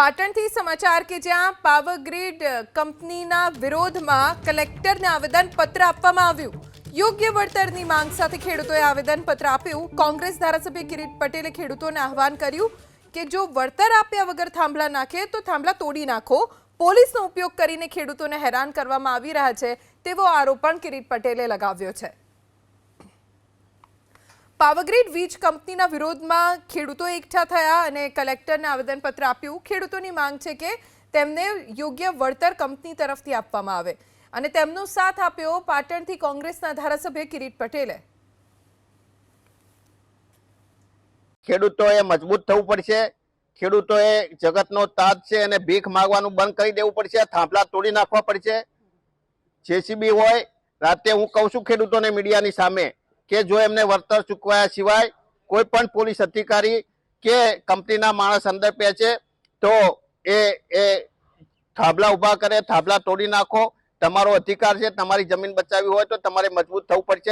પાટણથી સમાચાર કે જ્યાં પાવરગ્રીડ કંપનીના વિરોધમાં કલેક્ટરને આવેદનપત્ર આપવામાં આવ્યું। યોગ્ય વળતરની માંગ સાથે ખેડૂતોએ આવેદનપત્ર આપ્યું। કોંગ્રેસ ધારાસભ્ય કિરીટ પટેલે ખેડૂતોને આહવાન કર્યું કે જો વળતર આપ્યા વગર થાંભલા નાખે તો થાંભલા તોડી નાખો। પોલીસનો ઉપયોગ કરીને ખેડૂતોને હેરાન કરવામાં આવી રહ્યા છે તેવો આરોપ પણ કિરીટ પટેલે લગાવ્યો છે। પાવરગ્રીડ વીજ કંપનીના વિરોધમાં ખેડૂતો એકઠા થયા અને કલેક્ટરને આવેદનપત્ર આપ્યું। ખેડૂતોની માંગ છે કે તેમને યોગ્ય વળતર કંપની તરફથી આપવામાં આવે અને તેમનો સાથ આપ્યો પાટણથી કોંગ્રેસના ધારાસભ્ય કિરીટ પટેલે। ખેડૂતોએ મજબૂત થવું પડશે। ખેડૂતોએ જગતનો તાજ છે અને ભીખ માંગવાનું બંધ કરી દેવું પડશે। થાંભલા તોડી નાખવા પડશે। જેસીબી હોય રાતે હું કહું છું ખેડૂતોને મીડિયાની સામે કે જો એમને વળતર ચૂકવ્યા સિવાય કોઈ પણ પોલીસ અધિકારી કે કંપનીના માણસ અંદર પહોંચે તો એ થાંભલા ઊભા કરે, થાંભલા તોડી નાખો। તમારો અધિકાર છે, તમારી જમીન બચાવવી હોય તો તમારે મજબૂત થવું પડશે।